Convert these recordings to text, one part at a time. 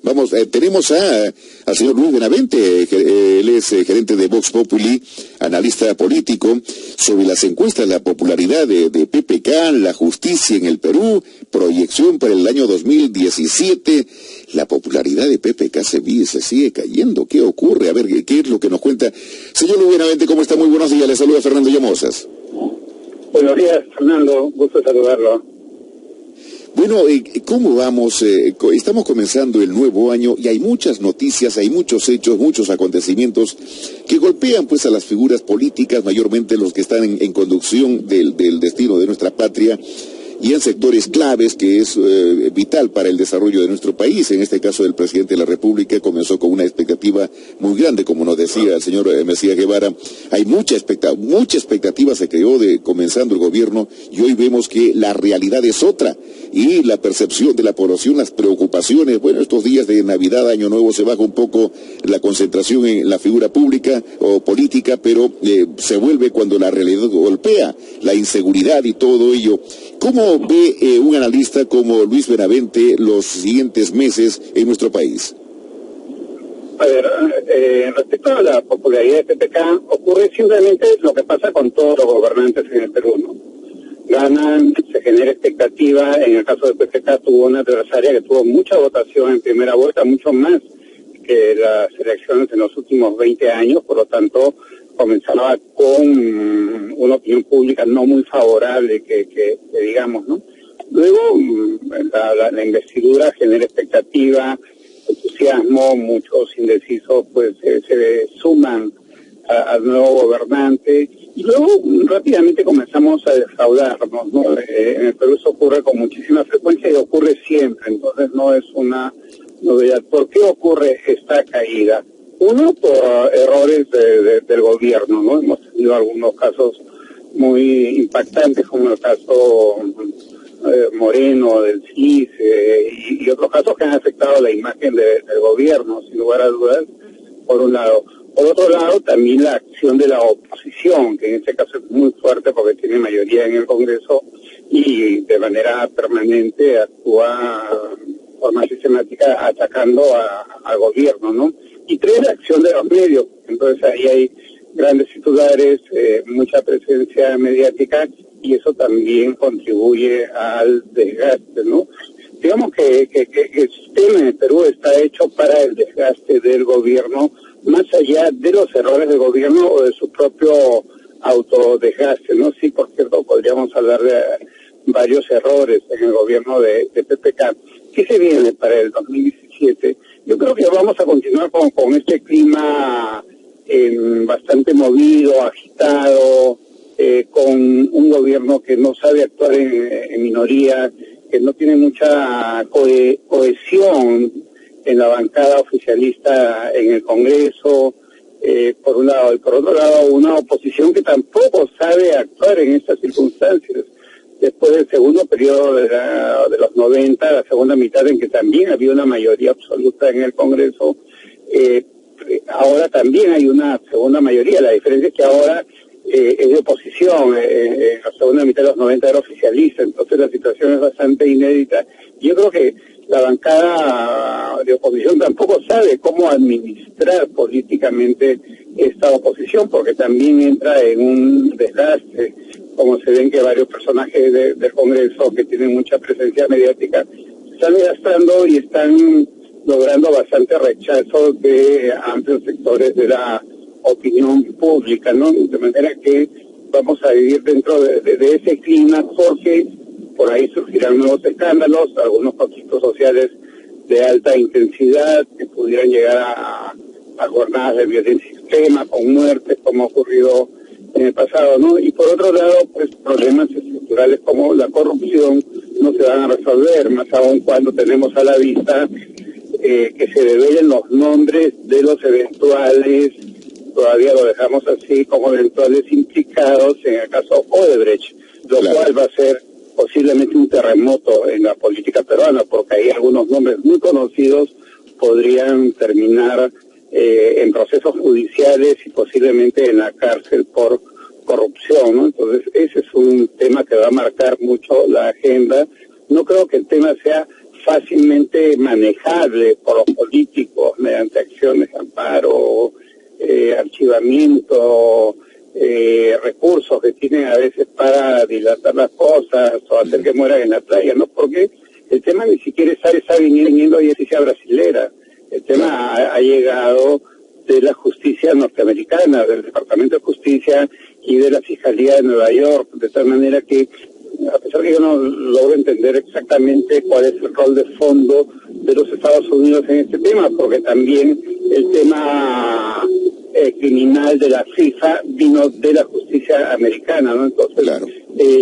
Vamos, tenemos al señor Luis Benavente, él es gerente de Vox Populi, analista político, sobre las encuestas, la popularidad de PPK, la justicia en el Perú, proyección para el año 2017. La popularidad de PPK se sigue cayendo. ¿Qué ocurre? A ver, ¿qué es lo que nos cuenta? Señor Luis Benavente, ¿cómo está? Muy buenos días. Le saluda Fernando Llamosas. Buenos días, Fernando. Gusto saludarlo. Bueno, ¿cómo vamos? Estamos comenzando el nuevo año y hay muchas noticias, hay muchos hechos, muchos acontecimientos que golpean pues a las figuras políticas, mayormente los que están en conducción del destino de nuestra patria y en sectores claves que es vital para el desarrollo de nuestro país. En este caso, el presidente de la República comenzó con una expectativa muy grande, como nos decía el señor Mesías Guevara. Hay mucha expectativa se creó comenzando el gobierno y hoy vemos que la realidad es otra y la percepción de la población, las preocupaciones. Bueno, estos días de Navidad, Año Nuevo, se baja un poco la concentración en la figura pública o política, pero se vuelve cuando la realidad golpea, la inseguridad y todo ello. ¿Cómo ve un analista como Luis Benavente los siguientes meses en nuestro país? A ver, respecto a la popularidad de PPK, ocurre simplemente lo que pasa con todos los gobernantes en el Perú, ¿no? Ganan, se genera expectativa. En el caso de PPK tuvo una adversaria que tuvo mucha votación en primera vuelta, mucho más que las elecciones en los últimos 20 años, por lo tanto comenzaba con una opinión pública no muy favorable que digamos, ¿no? Luego la investidura genera expectativa, entusiasmo, muchos indecisos pues se suman al nuevo gobernante y luego rápidamente comenzamos a defraudarnos, ¿no? En el Perú eso ocurre con muchísima frecuencia y ocurre siempre, entonces no es una novedad. ¿Por qué ocurre esta caída? Uno, por errores del gobierno, ¿no? Hemos tenido algunos casos muy impactantes, como el caso Moreno, del CIS, y otros casos que han afectado la imagen del gobierno, sin lugar a dudas, por un lado. Por otro lado, también la acción de la oposición, que en este caso es muy fuerte porque tiene mayoría en el Congreso y de manera permanente actúa de forma sistemática atacando al gobierno, ¿no? Y tres, la acción de los medios. Entonces ahí hay grandes titulares, mucha presencia mediática y eso también contribuye al desgaste, ¿no? Digamos que el sistema en el Perú está hecho para el desgaste del gobierno, más allá de los errores del gobierno o de su propio autodesgaste, ¿no? Sí, por cierto, podríamos hablar de varios errores en el gobierno de PPK. ¿Qué se viene para el 2017? Yo creo que vamos a continuar con este clima bastante movido, agitado, con un gobierno que no sabe actuar en minoría, que no tiene mucha cohesión en la bancada oficialista en el Congreso, por un lado, y por otro lado una oposición que tampoco sabe actuar en estas circunstancias. Después del segundo periodo de los 90, la segunda mitad en que también había una mayoría absoluta en el Congreso, ahora también hay una segunda mayoría. La diferencia es que ahora es de oposición, en la segunda mitad de los 90 era oficialista, entonces la situación es bastante inédita. Yo creo que la bancada de oposición tampoco sabe cómo administrar políticamente esta oposición, porque también entra en un desgaste, como se ven que varios personajes del Congreso que tienen mucha presencia mediática se están desgastando y están logrando bastante rechazo de amplios sectores de la opinión pública, ¿no? De manera que vamos a vivir dentro de ese clima, porque por ahí surgirán nuevos escándalos, algunos conflictos sociales de alta intensidad que pudieran llegar a jornadas de violencia extrema, con muertes, como ha ocurrido en el pasado, ¿no? Y por otro lado, pues problemas estructurales como la corrupción no se van a resolver, más aún cuando tenemos a la vista que se develen los nombres de los eventuales, todavía lo dejamos así, como eventuales implicados en el caso Odebrecht, lo cual va a ser posiblemente un terremoto en la política peruana, porque hay algunos nombres muy conocidos podrían terminar en procesos judiciales y posiblemente en la cárcel por corrupción, ¿no? Entonces ese es un tema que va a marcar mucho la agenda. No creo que el tema sea fácilmente manejable por los políticos mediante acciones de amparo, archivamiento, recursos que tienen a veces para dilatar las cosas o hacer que mueran en la playa, ¿no? Porque el tema ni siquiera está viniendo de justicia brasilera. El tema ha llegado de la justicia norteamericana, del Departamento de Justicia y de la Fiscalía de Nueva York, de tal manera que, a pesar que yo no logro entender exactamente cuál es el rol de fondo de los Estados Unidos en este tema, porque también el tema criminal de la FIFA vino de la justicia americana, ¿no? Entonces,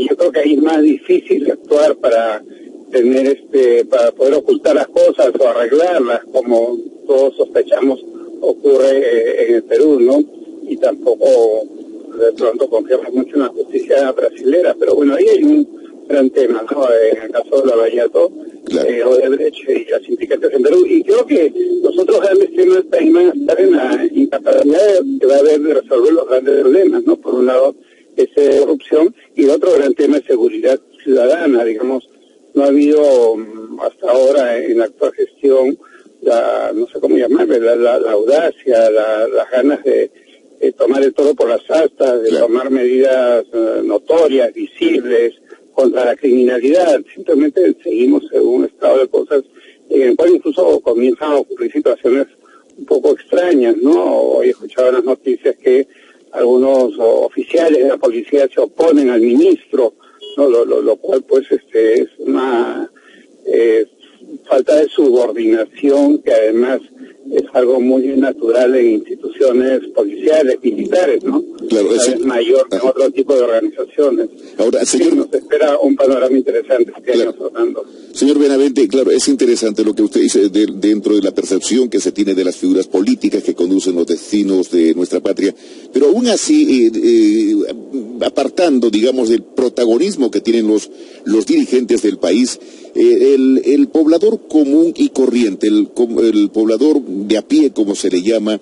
yo creo que ahí es más difícil actuar para tener para poder ocultar las cosas o arreglarlas, como todos sospechamos ocurre en el Perú, ¿no? Y tampoco de pronto confiamos mucho en la justicia brasilera, pero bueno, ahí hay un gran tema, ¿no? En el caso de Lavallato, Odebrecht y las implicaciones en Perú, y creo que los otros grandes temas también van a estar en la incapacidad que va a haber de resolver los grandes problemas, ¿no? Por un lado, ese corrupción, y el otro gran tema es seguridad ciudadana, digamos. No ha habido hasta ahora en la actual gestión no sé cómo llamarle, la audacia, las ganas de tomar el toro por las astas, de tomar medidas notorias, visibles, contra la criminalidad. Simplemente seguimos en un estado de cosas en el cual incluso comienzan a ocurrir situaciones un poco extrañas, ¿no? Hoy escuchaba en las noticias que algunos oficiales de la policía se oponen al ministro, ¿no? Lo cual pues es una falta de subordinación que además es algo muy natural en instituciones policiales, militares, ¿no? Claro, es mayor que en otro tipo de organizaciones. Ahora, señor, nos espera un panorama interesante este año tratando. Señor Benavente, claro, es interesante lo que usted dice dentro de la percepción que se tiene de las figuras políticas que conducen los destinos de nuestra patria, pero aún así, apartando, digamos, del protagonismo que tienen los dirigentes del país, el poblador común y corriente, el poblador de a pie, como se le llama,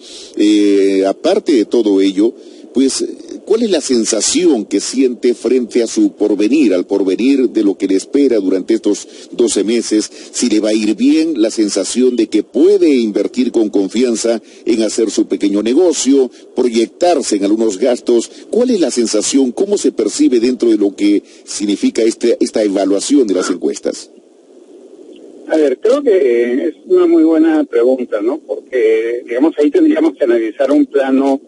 aparte de todo ello, pues, ¿cuál es la sensación que siente frente a su porvenir, al porvenir de lo que le espera durante estos 12 meses? Si le va a ir bien, la sensación de que puede invertir con confianza en hacer su pequeño negocio, proyectarse en algunos gastos. ¿Cuál es la sensación? ¿Cómo se percibe dentro de lo que significa esta evaluación de las encuestas? A ver, creo que es una muy buena pregunta, ¿no? Porque, digamos, ahí tendríamos que analizar un plano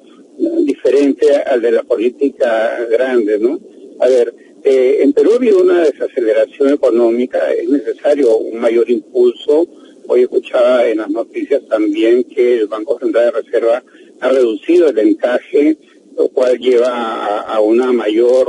diferente al de la política grande, ¿no? A ver, en Perú ha habido una desaceleración económica, es necesario un mayor impulso. Hoy escuchaba en las noticias también que el Banco Central de Reserva ha reducido el encaje, lo cual lleva a una mayor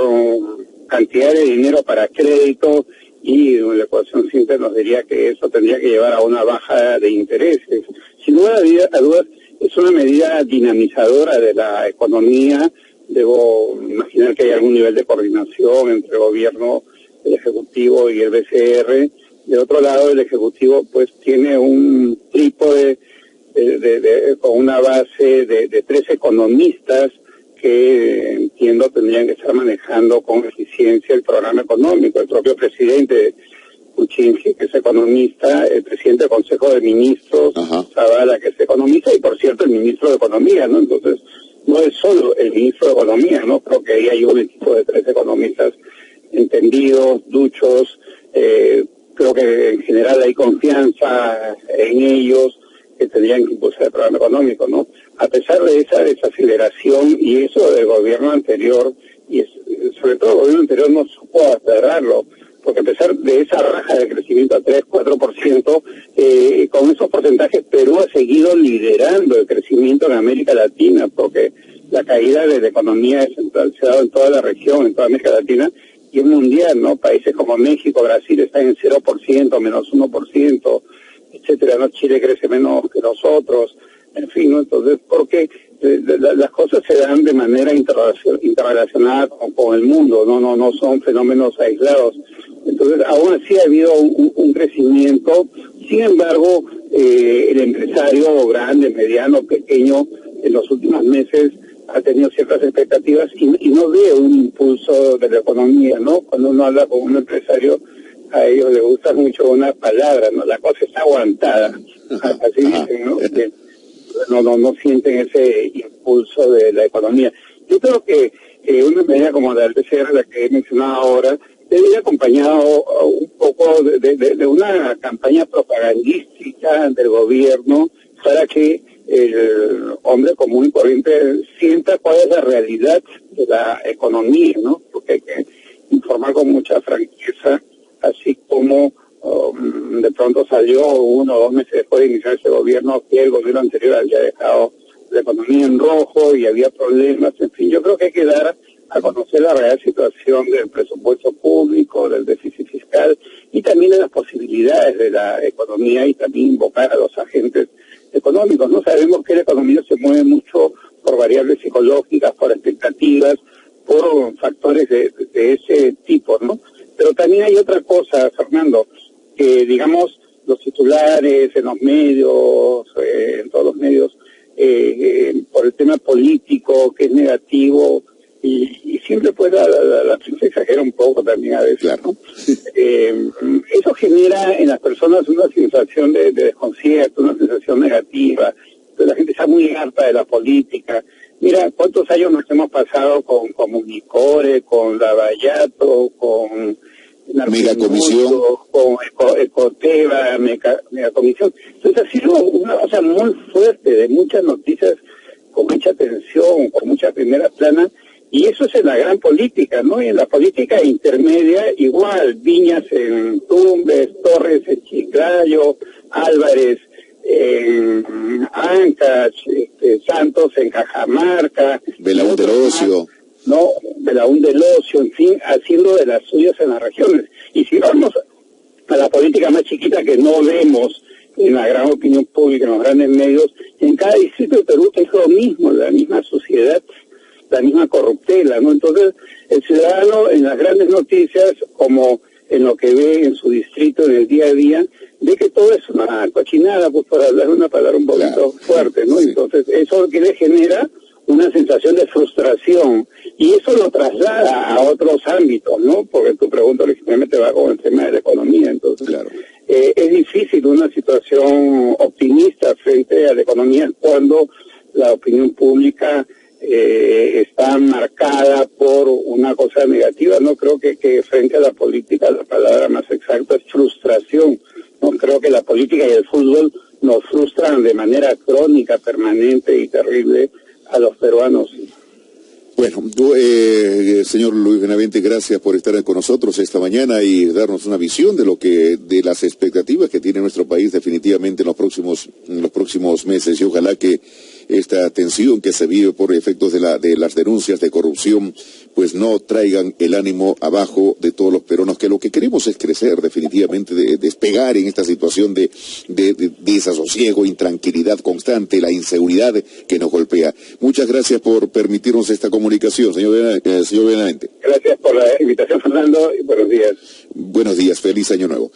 cantidad de dinero para crédito, y la ecuación simple nos diría que eso tendría que llevar a una baja de intereses. Sin duda a dudas, es una medida dinamizadora de la economía. Debo imaginar que hay algún nivel de coordinación entre el gobierno, el Ejecutivo y el BCR. De otro lado, el Ejecutivo pues tiene un trípode con una base de 3 economistas que entiendo tendrían que estar manejando con eficiencia el programa económico. El propio presidente Kuczynski, que es economista, el presidente del Consejo de Ministros, Zavala, que es economista, y por cierto el ministro de Economía, ¿no? Entonces, no es solo el ministro de Economía, ¿no? Creo que ahí hay un equipo de 3 economistas entendidos, duchos, creo que en general hay confianza en ellos, que tendrían que impulsar el programa económico, ¿no? A pesar de esa desaceleración y eso del gobierno anterior, y sobre todo el gobierno anterior no supo aferrarlo, porque a pesar de esa raja de crecimiento a 3-4%, con esos porcentajes Perú ha seguido liderando el crecimiento en América Latina, porque la caída de la economía central se ha dado en toda la región, en toda América Latina, y es mundial, ¿no? Países como México, Brasil están en 0%, menos 1%, etcétera, ¿no? Chile crece menos que nosotros, en fin, ¿no? Entonces, porque las cosas se dan de manera interrelacionada con el mundo, no son fenómenos aislados. Entonces, aún así ha habido un crecimiento. Sin embargo, el empresario grande, mediano, pequeño, en los últimos meses ha tenido ciertas expectativas y no ve un impulso de la economía, ¿no? Cuando uno habla con un empresario a ellos les gusta mucho una palabra, ¿no? La cosa está aguantada, así dicen, ¿no? Que no sienten ese impulso de la economía. Yo creo que una medida como la del BCR, la que he mencionado ahora, debe ir acompañado un poco de una campaña propagandística del gobierno para que el hombre común y corriente sienta cuál es la realidad de la economía, ¿no? Porque hay que informar con mucha franqueza, así como de pronto salió 1 o 2 meses después de iniciar ese gobierno que el gobierno anterior había dejado la economía en rojo y había problemas. En fin, yo creo que hay que dar a conocer la real situación del presupuesto público, del déficit fiscal y también de las posibilidades de la economía, y también invocar a los agentes económicos. No sabemos que la economía se mueve mucho por variables psicológicas, por expectativas, por factores de ese tipo, ¿no? Pero también hay otra cosa, Fernando, que digamos los titulares en los medios, en todos los medios, por el tema político, que es negativo, y siempre pues la prensa exagera un poco también a veces, claro, ¿no? Eso genera en las personas una sensación de desconcierto, una sensación negativa. Entonces la gente está muy harta de la política. Mira, cuántos años nos hemos pasado con Comunicore, con Lavallato, con Megacomisión, con Ecoteva, Megacomisión. Entonces ha sido una cosa muy fuerte, de muchas noticias con mucha atención, con mucha primera plana, y eso es en la gran política, ¿no? Y en la política intermedia igual, Viñas en Tumbes, Torres en Chiclayo, Álvarez en Ancash, Santos en Cajamarca, Belaúnde del Ocio, ¿no? Belaúnde del Ocio, en fin, haciendo de las suyas en las regiones. Y si vamos a la política más chiquita que no vemos en la gran opinión pública, en los grandes medios, en cada distrito de Perú es lo mismo, la misma suciedad, la misma corruptela, ¿no? Entonces, el ciudadano en las grandes noticias, como en lo que ve en su distrito en el día a día, ve que todo es una cochinada, pues para hablar una palabra un poquito fuerte, ¿no? Sí. Entonces, eso que le genera una sensación de frustración, y eso lo traslada a otros ámbitos, ¿no? Porque tu pregunta originalmente va con el tema de la economía, entonces claro. Es difícil una situación optimista frente a la economía cuando la opinión pública está marcada por una cosa negativa. No creo que frente a la política la palabra más exacta es frustración. No creo que la política y el fútbol nos frustran de manera crónica, permanente y terrible a los peruanos. Bueno, señor Luis Benavente, gracias por estar con nosotros esta mañana y darnos una visión de las expectativas que tiene nuestro país definitivamente en los próximos meses, y ojalá que esta tensión que se vive por efectos de las denuncias de corrupción pues no traigan el ánimo abajo de todos los peruanos, que lo que queremos es crecer definitivamente, despegar en esta situación de desasosiego, intranquilidad constante, la inseguridad que nos golpea. Muchas gracias por permitirnos esta comunicación, señor Benavente. Gracias por la invitación, Fernando, y buenos días. Buenos días, feliz año nuevo.